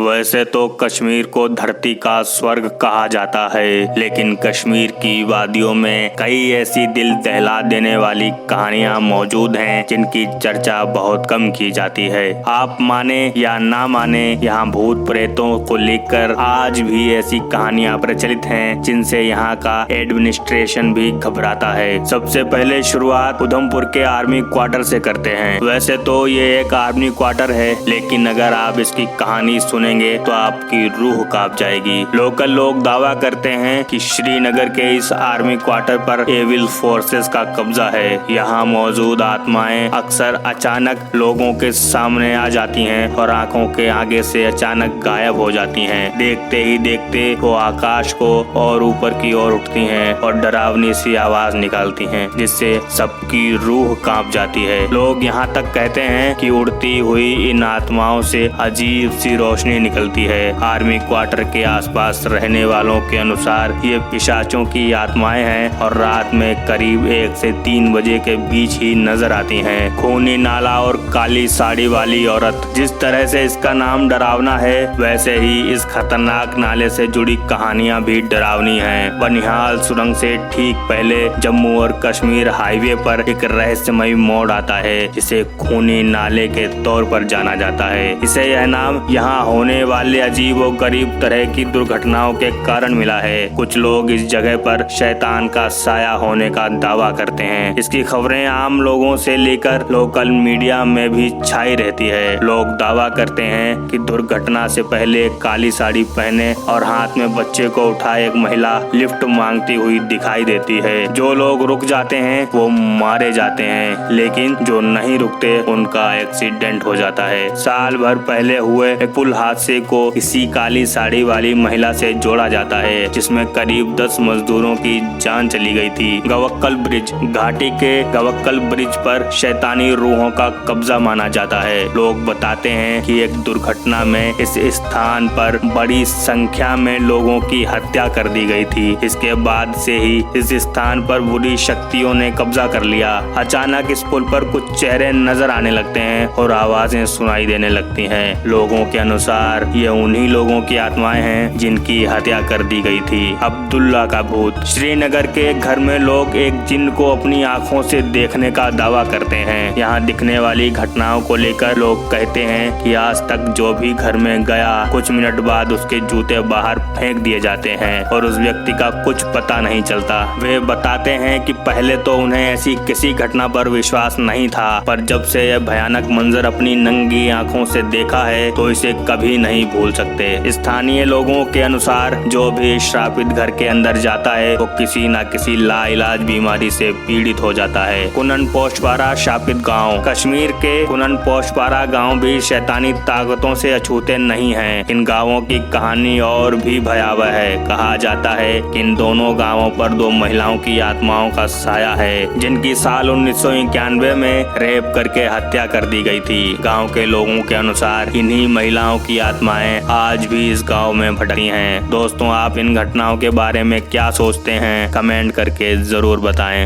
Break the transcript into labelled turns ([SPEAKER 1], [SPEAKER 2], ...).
[SPEAKER 1] वैसे तो कश्मीर को धरती का स्वर्ग कहा जाता है, लेकिन कश्मीर की वादियों में कई ऐसी दिल दहला देने वाली कहानियां मौजूद हैं जिनकी चर्चा बहुत कम की जाती है। आप माने या ना माने, यहाँ भूत प्रेतों को लेकर आज भी ऐसी कहानियां प्रचलित हैं जिनसे यहाँ का एडमिनिस्ट्रेशन भी घबराता है। सबसे पहले शुरुआत उधमपुर के आर्मी क्वार्टर से करते हैं। वैसे तो ये एक आर्मी क्वार्टर है, लेकिन अगर आप इसकी कहानी सुनेंगे तो आपकी रूह कांप जाएगी। लोकल लोग दावा करते हैं कि श्रीनगर के इस आर्मी क्वार्टर पर एविल फोर्सेस का कब्जा है। यहाँ मौजूद आत्माएं अक्सर अचानक लोगों के सामने आ जाती हैं और आंखों के आगे से अचानक गायब हो जाती हैं। देखते ही देखते वो आकाश को और ऊपर की ओर उठती हैं और डरावनी सी आवाज निकालती हैं, जिससे सबकी रूह कांप जाती है। लोग यहाँ तक कहते हैं कि उड़ती हुई इन आत्माओं से अजीब सी रोशनी निकलती है। आर्मी क्वार्टर के आसपास रहने वालों के अनुसार ये पिशाचों की आत्माएं हैं और रात में करीब 1 से 3 बजे के बीच ही नजर आती हैं। खूनी नाला और काली साड़ी वाली औरत, जिस तरह से इसका नाम डरावना है, वैसे ही इस खतरनाक नाले से जुड़ी कहानियां भी डरावनी हैं। बनिहाल सुरंग से ठीक पहले जम्मू और कश्मीर हाईवे पर एक रहस्यमयी मोड़ आता है जिसे खूनी नाले के तौर पर जाना जाता है। इसे यह नाम यहाँ होने वाले अजीब और गरीब तरह की दुर्घटनाओं के कारण मिला है। कुछ लोग इस जगह पर शैतान का साया होने का दावा करते हैं। इसकी खबरें आम लोगों से लेकर लोकल मीडिया में भी छाई रहती है। लोग दावा करते हैं कि दुर्घटना से पहले काली साड़ी पहने और हाथ में बच्चे को उठाए एक महिला लिफ्ट मांगती हुई दिखाई देती है। जो लोग रुक जाते हैं वो मारे जाते हैं, लेकिन जो नहीं रुकते उनका एक्सीडेंट हो जाता है। साल भर पहले हुए एक पुल हादसे को इसी काली साड़ी वाली महिला से जोड़ा जाता है, जिसमें करीब 10 मजदूरों की जान चली गई थी। गवक्कल ब्रिज, घाटी के गवक्कल ब्रिज पर शैतानी रूहों का कब्जा माना जाता है। लोग बताते हैं कि एक दुर्घटना में इस स्थान पर बड़ी संख्या में लोगों की हत्या कर दी गई थी। इसके बाद से ही इस स्थान पर बुरी शक्तियों ने कब्जा कर लिया। अचानक इस पुल पर कुछ चेहरे नजर आने लगते हैं और आवाजें सुनाई देने लगती हैं। लोगों के अनुसार ये उन्हीं लोगों की आत्माएं हैं जिनकी हत्या कर दी गई थी। अब्दुल्ला का भूत, श्रीनगर के एक घर में लोग एक जिन को अपनी आंखों से देखने का दावा करते हैं। यहाँ दिखने वाली घटनाओं को लेकर लोग कहते हैं कि आज तक जो भी घर में गया, कुछ मिनट बाद उसके जूते बाहर फेंक दिए जाते हैं और उस व्यक्ति का कुछ पता नहीं चलता। वे बताते हैं कि पहले तो उन्हें ऐसी किसी घटना पर विश्वास नहीं था, पर जब से यह भयानक मंजर अपनी नंगी आंखों से देखा है तो इसे कभी नहीं भूल सकते। स्थानीय लोगों के अनुसार जो भी श्रापित घर के अंदर जाता है वो किसी न किसी लाइलाज बीमारी से पीड़ित हो जाता है। कुनन पोस्टपारा शापित गांव, कश्मीर के कुनन पोस्टपारा गांव भी शैतानी ताकतों से अछूते नहीं हैं। इन गांवों की कहानी और भी भयावह है। कहा जाता है कि इन दोनों गांवों पर 2 महिलाओं की आत्माओं का साया है, जिनकी साल 1991 में रेप करके हत्या कर दी गई थी। गांव के लोगों के अनुसार इन्हीं महिलाओं की आत्माएं आज भी इस गांव में भटकी हैं। दोस्तों, आप इन घटनाओं के बारे में क्या सोचते हैं? कमेंट करके जरूर बताएं।